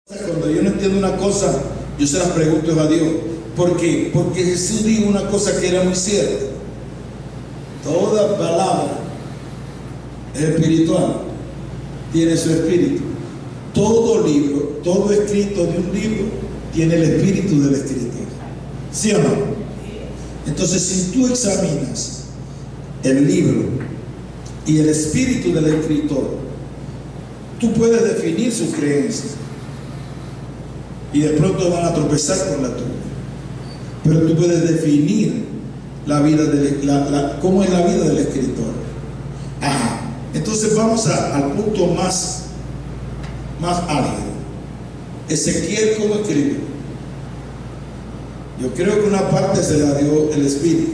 Cuando yo no entiendo una cosa, yo se las pregunto a Dios. ¿Por qué? Porque Jesús dijo una cosa que era muy cierta. Toda palabra es espiritual, tiene su espíritu. Todo libro, todo escrito de un libro, tiene el espíritu del escritor. ¿Sí o no? Entonces, si tú examinas el libro y el espíritu del escritor, tú puedes definir sus creencias. Y de pronto van a tropezar con la tuya. Pero tú puedes definir la vida cómo es la vida del escritor. Ajá. Entonces vamos al punto más álgido. Ezequiel, ¿cómo escribió? Yo creo que una parte se la dio el Espíritu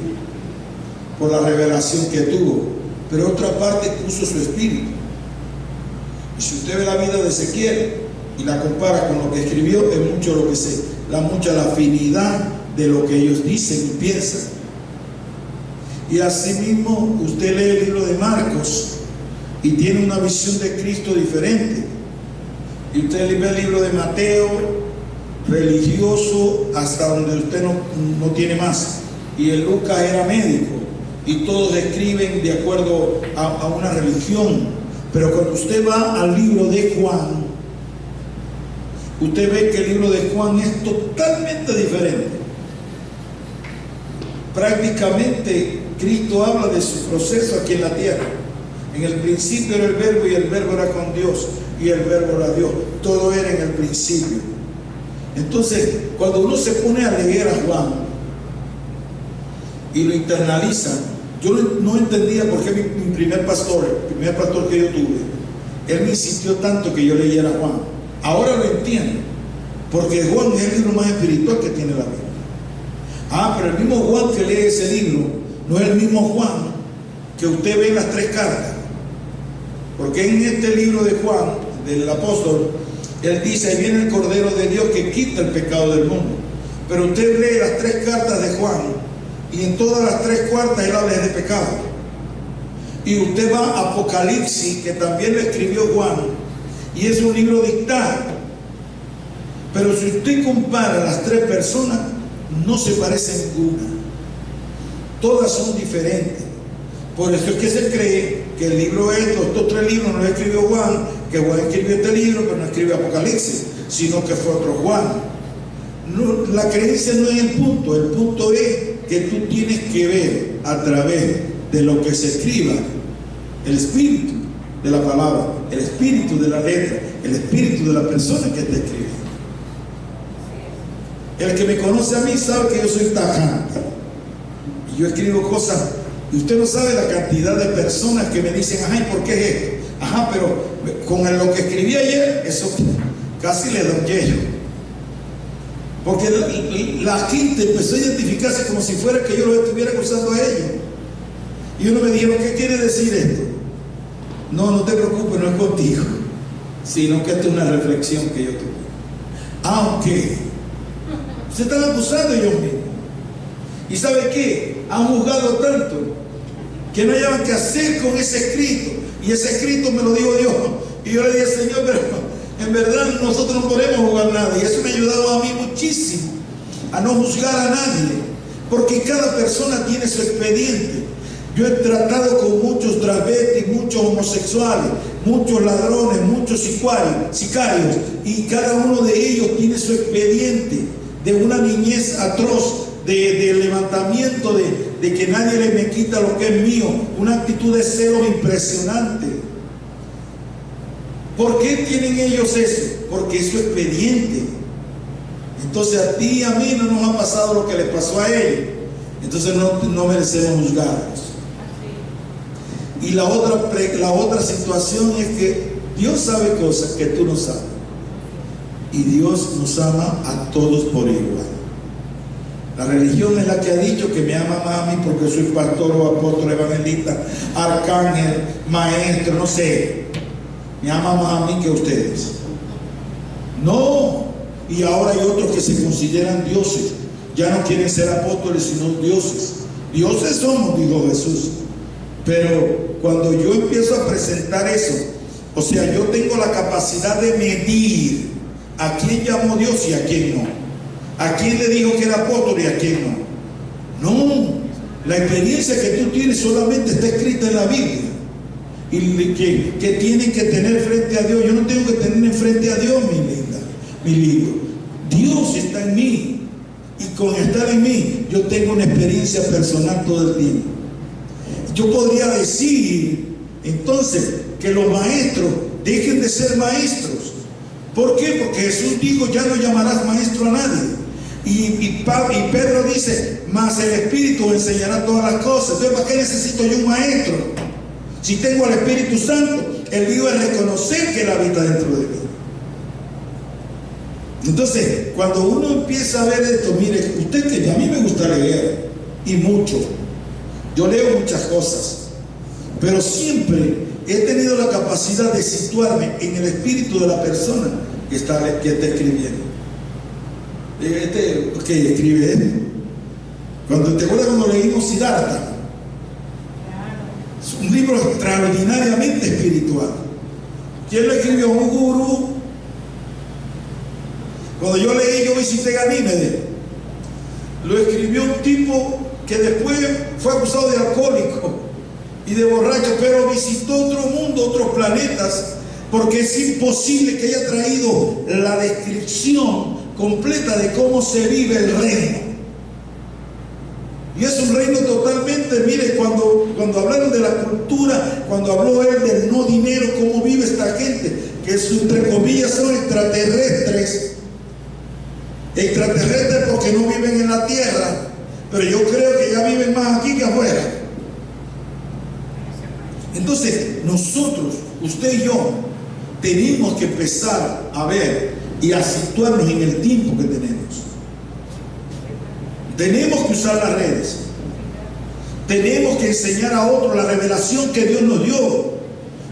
por la revelación que tuvo, pero otra parte puso su espíritu. Y si usted ve la vida de Ezequiel y la compara con lo que escribió, es mucho lo que mucha la afinidad de lo que ellos dicen y piensan. Y asimismo usted lee el libro de Marcos y tiene una visión de Cristo diferente. Y usted ve el libro de Mateo, religioso hasta donde usted no tiene más. Y el Lucas era médico y todos escriben de acuerdo a una religión. Pero cuando usted va al libro de Juan, usted ve que el libro de Juan es totalmente diferente. Prácticamente Cristo habla de su proceso aquí en la tierra. En el principio era el verbo y el verbo era con Dios y el verbo era Dios. Todo era en el principio. Entonces, cuando uno se pone a leer a Juan y lo internaliza, yo no entendía por qué mi primer pastor que yo tuve, él me insistió tanto que yo leyera a Juan. Ahora lo entiendo, porque Juan es el libro más espiritual que tiene la Biblia. Pero el mismo Juan que lee ese libro no es el mismo Juan que usted ve en las 3 cartas. Porque en este libro de Juan, del apóstol, él dice: ahí viene el Cordero de Dios que quita el pecado del mundo. Pero usted lee las 3 cartas de Juan y en todas las 3 cuartas él habla de pecado. Y usted va a Apocalipsis, que también lo escribió Juan, y es un libro dictado. Pero si usted compara las 3 personas, no se parecen ninguna. Todas son diferentes. Por eso es que se cree que el libro estos 3 libros no los escribió Juan, que Juan escribió este libro, pero no escribió Apocalipsis, sino que fue otro Juan. No, la creencia no es el punto es que tú tienes que ver a través de lo que se escriba, el espíritu de la palabra, el espíritu de la letra, el espíritu de la persona que te escribe. El que me conoce a mí sabe que yo soy tajante y yo escribo cosas, y usted no sabe la cantidad de personas que me dicen: ajá, ¿y por qué es esto? Ajá, pero con lo que escribí ayer, eso casi le da un yello, porque la gente empezó a identificarse como si fuera que yo los estuviera acusando a ellos. Y uno me dijo: ¿qué quiere decir esto? No te preocupes, no es contigo, sino que esta es una reflexión que yo tuve. Aunque se están acusando ellos mismos. ¿Y sabe qué? Han juzgado tanto que no hallaban qué hacer con ese escrito. Y ese escrito me lo dijo Dios. Y yo le dije: Señor, pero en verdad nosotros no podemos juzgar nada. Y eso me ha ayudado a mí muchísimo a no juzgar a nadie, porque cada persona tiene su expediente. Yo he tratado con muchos travestis, muchos homosexuales, muchos ladrones, muchos sicarios, y cada uno de ellos tiene su expediente de una niñez atroz, de levantamiento, de que nadie me quita lo que es mío, una actitud de celo impresionante. ¿Por qué tienen ellos eso? Porque es su expediente. Entonces a ti y a mí no nos ha pasado lo que les pasó a ellos. Entonces no merecemos juzgarlos. Y la otra situación es que Dios sabe cosas que tú no sabes. Y Dios nos ama a todos por igual. La religión es la que ha dicho que me ama más a mí porque soy pastor o apóstol, evangelista, arcángel, maestro, no sé. Me ama más a mí que a ustedes. No. Y ahora hay otros que se consideran dioses. Ya no quieren ser apóstoles, sino dioses. Dioses somos, dijo Jesús. Pero cuando yo empiezo a presentar eso, o sea, yo tengo la capacidad de medir a quién llamó Dios y a quién no, a quién le dijo que era apóstol y a quién no. No, la experiencia que tú tienes solamente está escrita en la Biblia. Y que tienen que tener frente a Dios. Yo no tengo que tener enfrente a Dios, mi linda, mi libro. Dios está en mí. Y con estar en mí, yo tengo una experiencia personal todo el tiempo. Yo podría decir, entonces, que los maestros dejen de ser maestros. ¿Por qué? Porque Jesús dijo, ya no llamarás maestro a nadie. Y Pedro dice, mas el Espíritu enseñará todas las cosas. Entonces, ¿para qué necesito yo un maestro? Si tengo al Espíritu Santo, el lío es reconocer que Él habita dentro de mí. Entonces, cuando uno empieza a ver esto, mire, usted que a mí me gusta leer, y mucho. Yo leo muchas cosas, pero siempre he tenido la capacidad de situarme en el espíritu de la persona que está escribiendo. Que escribe él. ¿Te acuerdas cuando leímos Siddhartha? Es un libro extraordinariamente espiritual. ¿Quién lo escribió? Un gurú. Cuando yo leí, yo visité Ganímedes. Lo escribió un tipo que después fue acusado de alcohólico y de borracho, pero visitó otro mundo, otros planetas, porque es imposible que haya traído la descripción completa de cómo se vive el reino. Y es un reino totalmente, mire, cuando hablaron de la cultura, cuando habló él del no dinero, cómo vive esta gente, que entre comillas son extraterrestres porque no viven en la tierra, pero yo creo que ya viven más aquí que afuera. Entonces, nosotros, usted y yo, tenemos que empezar a ver y a situarnos en el tiempo que tenemos. Tenemos que usar las redes. Tenemos que enseñar a otros la revelación que Dios nos dio.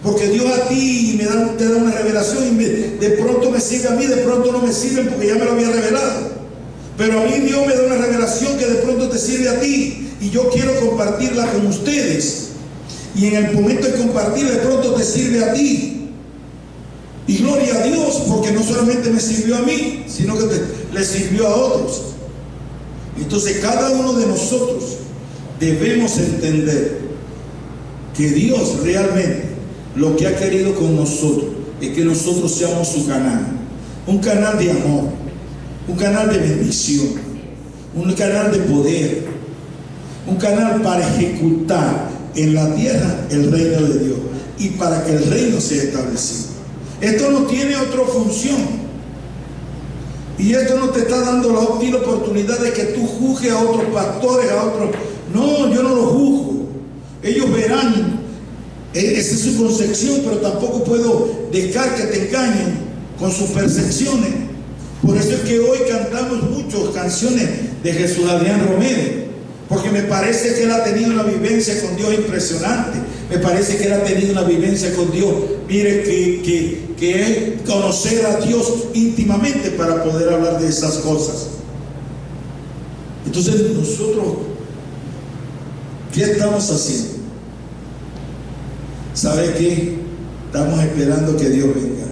Porque Dios a ti te da una revelación y de pronto me sirve a mí, de pronto no me sirve porque ya me lo había revelado. Pero a mí Dios me da una revelación que de pronto te sirve a ti y yo quiero compartirla con ustedes. Y en el momento de compartirla, de pronto te sirve a ti. Y gloria a Dios, porque no solamente me sirvió a mí, sino que le sirvió a otros. Entonces cada uno de nosotros debemos entender que Dios realmente lo que ha querido con nosotros es que nosotros seamos su canal, un canal de amor, un canal de bendición, un canal de poder, un canal para ejecutar en la tierra el reino de Dios y para que el reino sea establecido. Esto no tiene otra función. Y esto no te está dando la óptima oportunidad de que tú juzgues a otros pastores, a otros. No, yo no los juzgo. Ellos verán. Esa es su concepción, pero tampoco puedo dejar que te engañen con sus percepciones. Por eso es que hoy cantamos muchas canciones de Jesús Adrián Romero, porque me parece que él ha tenido una vivencia con Dios impresionante. Me parece que él ha tenido una vivencia con Dios. Mire, que es conocer a Dios íntimamente para poder hablar de esas cosas. Entonces nosotros, ¿qué estamos haciendo? ¿Sabe qué? Estamos esperando que Dios venga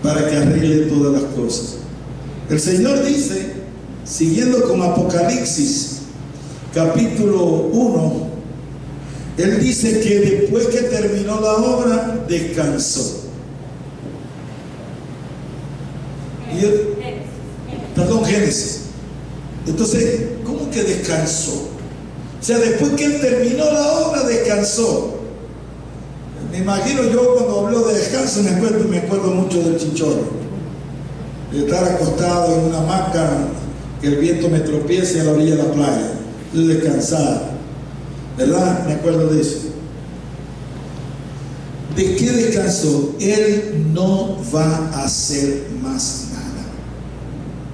para que arregle todas las cosas. El Señor dice, siguiendo con Apocalipsis capítulo 1, Él dice que después que terminó la obra, descansó. Génesis. Entonces, ¿cómo que descansó? O sea, después que Él terminó la obra, descansó. Me imagino yo cuando hablo de descanso, me acuerdo mucho del chinchorro. De estar acostado en una hamaca, que el viento me tropiece a la orilla de la playa. De descansar. ¿Verdad? Me acuerdo de eso. ¿De qué descansó? Él no va a hacer más nada.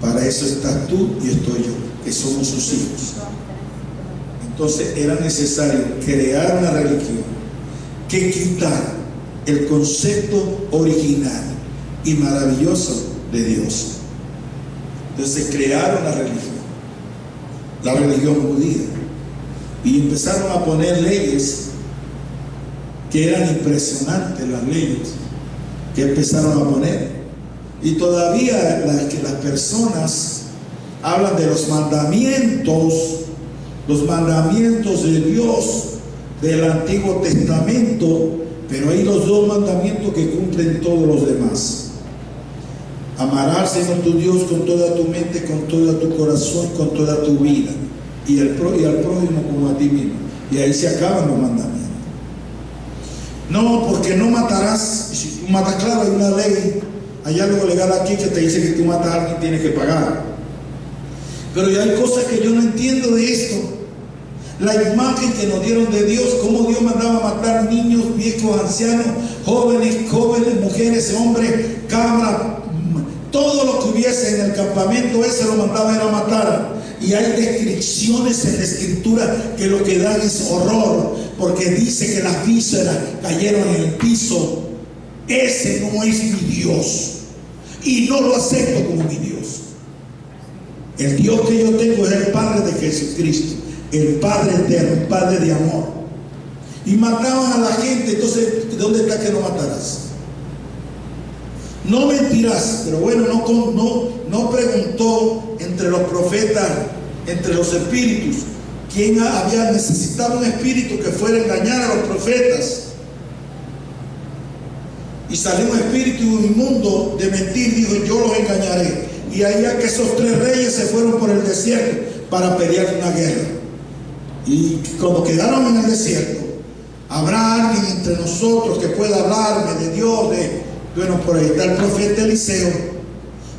Para eso estás tú y estoy yo, que somos sus hijos. Entonces era necesario crear una religión que quitara el concepto original y maravilloso de Dios. Entonces crearon la religión judía. Y empezaron a poner leyes que eran impresionantes, las leyes que empezaron a poner. Y todavía que las personas hablan de los mandamientos de Dios del Antiguo Testamento, pero hay los dos mandamientos que cumplen todos los demás. Amarás al Señor tu Dios con toda tu mente, con todo tu corazón, con toda tu vida, y al prójimo como a ti mismo. Y ahí se acaban los mandamientos. No, porque no matarás. Y si tú matas, claro, hay una ley, hay algo legal aquí que te dice que tú matas a alguien, tienes que pagar. Pero ya hay cosas que yo no entiendo de esto. La imagen que nos dieron de Dios, cómo Dios mandaba matar niños, viejos, ancianos, jóvenes, mujeres, hombres, cabras, todo lo que hubiese en el campamento ese lo mandaba era matar. Y hay descripciones en la escritura que lo que dan es horror, porque dice que las vísceras cayeron en el piso. Ese no es mi Dios, y no lo acepto como mi Dios. El Dios que yo tengo es el Padre de Jesucristo, el Padre eterno, el Padre de amor. Y mataban a la gente. Entonces, ¿dónde está que no matarás? No mentirás. Pero bueno, no preguntó entre los profetas, entre los espíritus, quién había necesitado un espíritu que fuera a engañar a los profetas. Y salió un espíritu inmundo de mentir, dijo: yo los engañaré. Y allá que esos 3 reyes se fueron por el desierto para pelear una guerra. Y cuando quedaron en el desierto, ¿habrá alguien entre nosotros que pueda hablarme de Dios? Bueno, por ahí está el profeta Eliseo.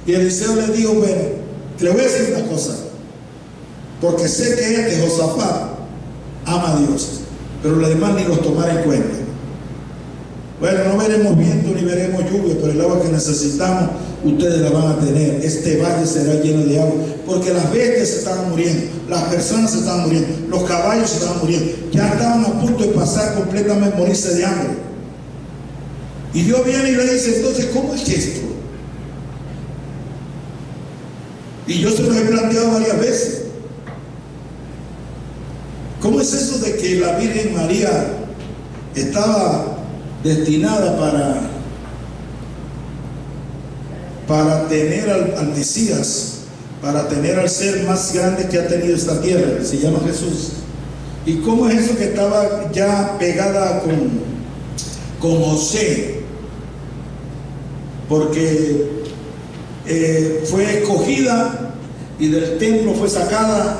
Y Eliseo le dijo: bueno, le voy a decir una cosa, porque sé que Josafat ama a Dios, pero los demás ni los tomaré en cuenta. Bueno, no veremos viento ni veremos lluvia, pero el agua que necesitamos ustedes la van a tener. Este valle será lleno de agua, porque las bestias se estaban muriendo, las personas se estaban muriendo, los caballos se estaban muriendo, ya estaban a punto de pasar completamente, morirse de hambre. Y Dios viene y le dice: entonces, ¿cómo es esto? Y yo se lo he planteado varias veces. ¿Cómo es eso de que la Virgen María estaba destinada para tener al Mesías, para tener al ser más grande que ha tenido esta tierra, que se llama Jesús? ¿Y cómo es eso que estaba ya pegada con José? Porque fue escogida y del templo fue sacada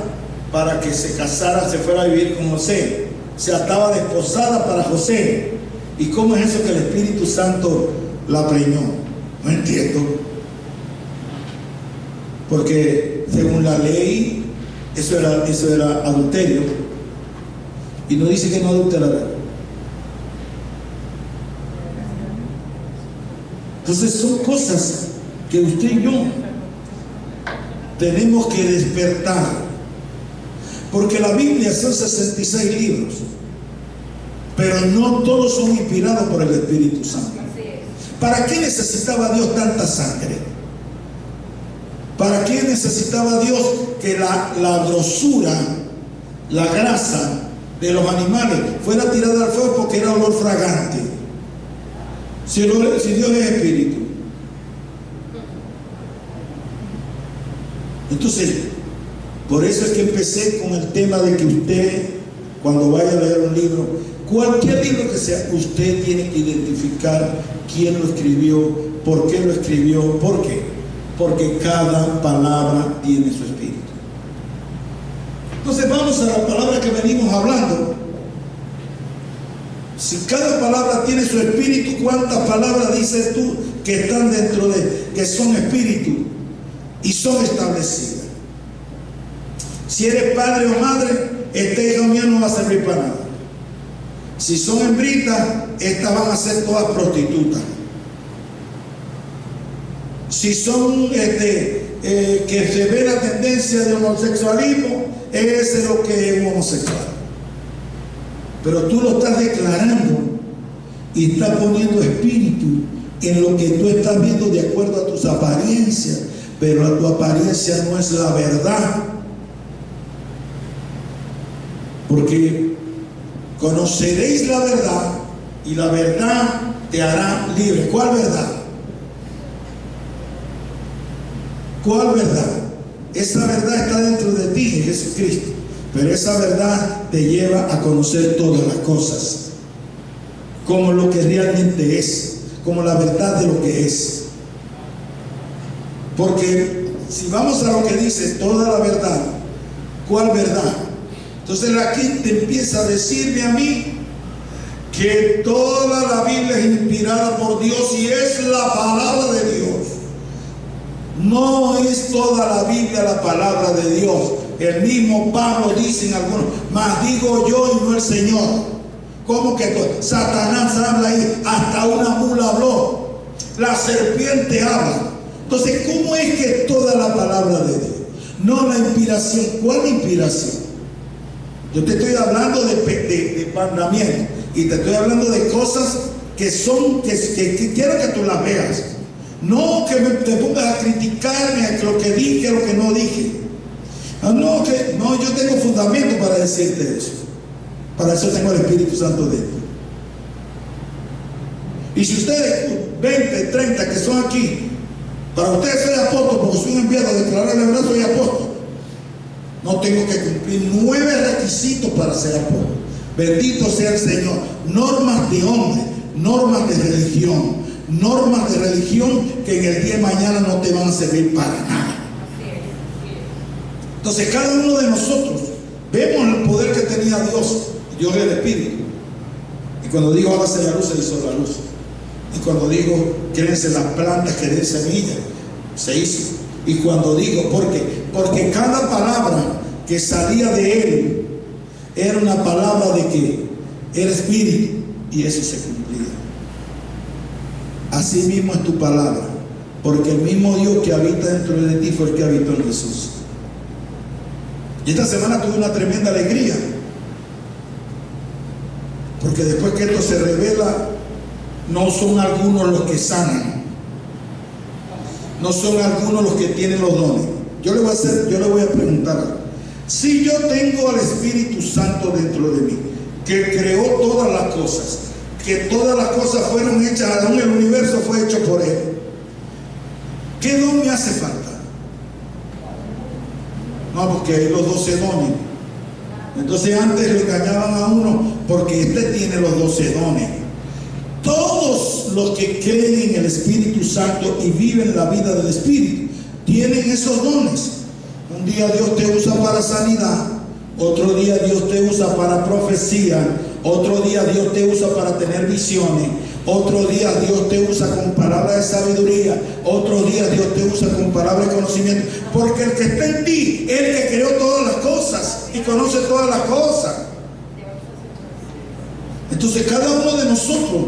para que se casara, se fuera a vivir con José. Se estaba desposada para José. ¿Y cómo es eso que el Espíritu Santo la preñó? No entiendo. Porque según la ley, eso era adulterio. Y no dice que no adulterará. Entonces son cosas que usted y yo tenemos que despertar. Porque la Biblia son 66 libros. Pero no todos son inspirados por el Espíritu Santo. ¿Para qué necesitaba Dios tanta sangre? ¿Para qué necesitaba Dios que la grosura, la grasa de los animales fuera tirada al fuego porque era olor fragante? Si Dios es espíritu. Entonces, por eso es que empecé con el tema de que usted, cuando vaya a leer un libro, cualquier libro que sea, usted tiene que identificar quién lo escribió, por qué lo escribió. ¿Por qué? Porque cada palabra tiene su espíritu. Entonces vamos a la palabra que venimos hablando. Si cada palabra tiene su espíritu, ¿cuántas palabras dices tú que están dentro que son espíritu y son establecidas? Si eres padre o madre, esta hija mía no va a servir para nada. Si son hembritas, estas van a ser todas prostitutas. Si son que se ve la tendencia de homosexualismo, ese es lo que es homosexual. Pero tú lo estás declarando y estás poniendo espíritu en lo que tú estás viendo de acuerdo a tus apariencias, pero tu apariencia no es la verdad. Porque conoceréis la verdad y la verdad te hará libre. ¿Cuál verdad? ¿Cuál verdad? Esa verdad está dentro de ti, en Jesucristo. Pero esa verdad te lleva a conocer todas las cosas, como lo que realmente es, como la verdad de lo que es. Porque si vamos a lo que dice toda la verdad, ¿cuál verdad? Entonces aquí te empieza a decirme a mí que toda la Biblia es inspirada por Dios y es la palabra de Dios. No es toda la Biblia la palabra de Dios. El mismo Pablo dice en algunos, mas digo yo y no el Señor. ¿Cómo que Satanás habla ahí? Hasta una mula habló. La serpiente habla. Entonces, ¿cómo es que toda la palabra de Dios? No la inspiración. ¿Cuál inspiración? Yo te estoy hablando de mandamientos y te estoy hablando de cosas que son, que quiero que tú las veas. No que te pongas a criticarme a lo que dije, a lo que no dije. No, yo tengo fundamento para decirte eso. Para eso tengo el Espíritu Santo dentro. Y si ustedes, 20, 30 que son aquí, para ustedes soy apóstol porque soy enviado a declarar la verdad, soy apóstol. No tengo que cumplir 9 requisitos para ser apóstol. Bendito sea el Señor. Normas de hombre, normas de religión, normas de religión que en el día de mañana no te van a servir para nada. Entonces cada uno de nosotros vemos el poder que tenía Dios. Dios es el Espíritu. Y cuando digo hágase la luz, se hizo la luz. Y cuando digo créense las plantas que den semilla, se hizo. Y cuando digo, porque cada palabra que salía de él era una palabra de que era espíritu, y eso se cumplía. Así mismo es tu palabra, porque el mismo Dios que habita dentro de ti fue el que habitó en Jesús. Y esta semana tuve una tremenda alegría, porque después que esto se revela, no son algunos los que sanan, no son algunos los que tienen los dones. Yo le voy a preguntar algo. Si yo tengo al Espíritu Santo dentro de mí, que creó todas las cosas, que todas las cosas fueron hechas, aún el universo fue hecho por Él, ¿qué don me hace falta? No, porque hay los 12 dones. Entonces antes le engañaban a uno porque este tiene los 12 dones. Todos los que creen en el Espíritu Santo y viven la vida del Espíritu tienen esos dones. Un día Dios te usa para sanidad, otro día Dios te usa para profecía, otro día Dios te usa para tener visiones, otro día Dios te usa con palabras de sabiduría, otro día Dios te usa con palabras de conocimiento, porque el que está en ti es el que creó todas las cosas y conoce todas las cosas. Entonces cada uno de nosotros,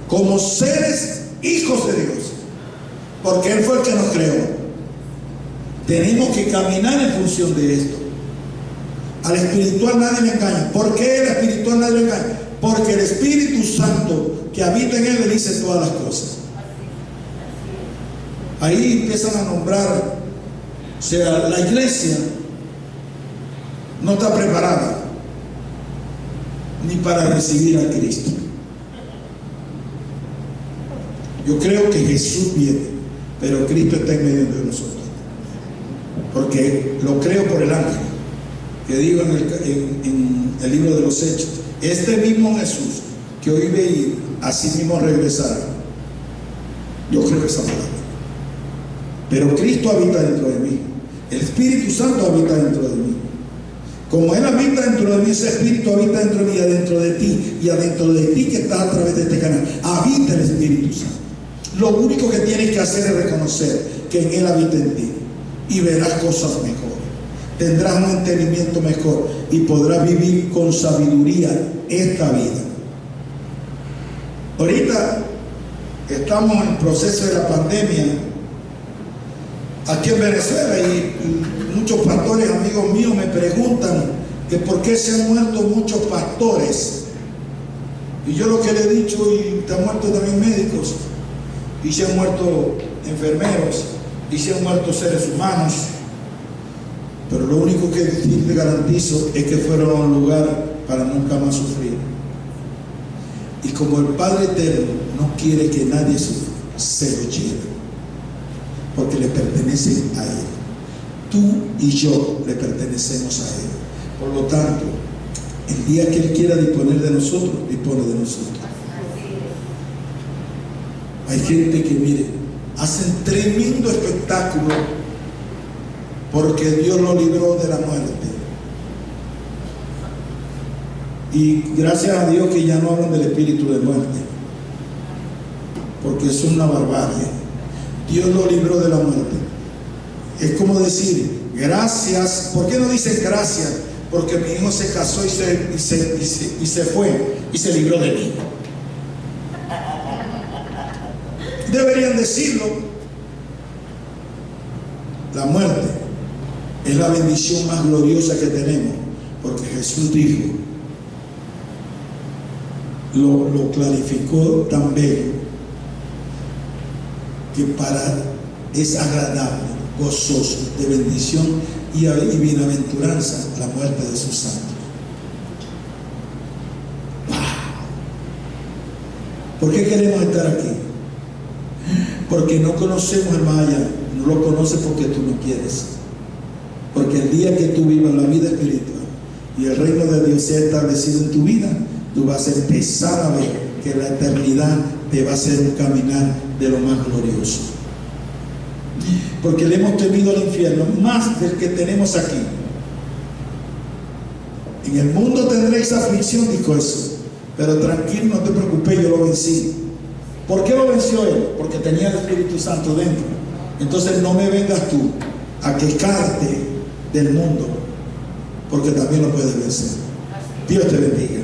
como seres hijos de Dios, porque Él fue el que nos creó, tenemos que caminar en función de esto. Al espiritual nadie le engaña. ¿Por qué el espiritual nadie le engaña? Porque el Espíritu Santo que habita en él le dice todas las cosas. Ahí empiezan a nombrar, o sea, la iglesia no está preparada ni para recibir a Cristo. Yo creo que Jesús viene, pero Cristo está en medio de nosotros. Porque lo creo por el ángel que digo en el libro de los Hechos. Este mismo Jesús que hoy ve ir, así mismo regresará. Yo creo esa palabra. Pero Cristo habita dentro de mí. El Espíritu Santo habita dentro de mí. Como Él habita dentro de mí, ese Espíritu habita dentro de mí y adentro de ti. Y adentro de ti que está a través de este canal, habita el Espíritu Santo. Lo único que tienes que hacer es reconocer que en Él habita en ti. Y verás cosas mejores. Tendrás un entendimiento mejor y podrás vivir con sabiduría esta vida. Ahorita estamos en el proceso de la pandemia aquí en Venezuela y muchos pastores amigos míos me preguntan que por qué se han muerto muchos pastores. Y yo lo que le he dicho, y se han muerto también médicos, y se han muerto enfermeros, y se han muerto seres humanos, pero lo único que te garantizo es que fueron a un lugar para nunca más sufrir. Y como el Padre Eterno no quiere que nadie sufra, se lo lleva. porque le pertenecen a Él. Tú y yo le pertenecemos a Él. Por lo tanto, el día que Él quiera disponer de nosotros, dispone de nosotros. Hay gente que, mire, hacen tremendo espectáculo porque Dios lo libró de la muerte. Y gracias a Dios que ya no hablan del espíritu de muerte, porque eso es una barbarie. Dios lo libró de la muerte. Es como decir, gracias. ¿Por qué no dicen gracias? Porque mi hijo se casó y se fue y se libró de mí. Deberían decirlo. La muerte es la bendición más gloriosa que tenemos, porque Jesús dijo, lo clarificó tan bello, que es agradable, gozoso, de bendición y bienaventuranza la muerte de sus santos. ¡Wow! ¿Por qué queremos estar aquí? Porque no conocemos el más allá. No lo conoces porque tú no quieres. Porque el día que tú vivas la vida espiritual y el reino de Dios sea establecido en tu vida, tú vas a empezar a ver que la eternidad te va a hacer un caminar de lo más glorioso. Porque le hemos temido al infierno más del que tenemos aquí. En el mundo tendréis aflicción, dijo eso, pero tranquilo, no te preocupes, yo lo vencí. ¿Por qué lo venció él? Porque tenía el Espíritu Santo dentro. Entonces no me vengas tú a quejarte del mundo, porque también lo puedes vencer. Dios te bendiga.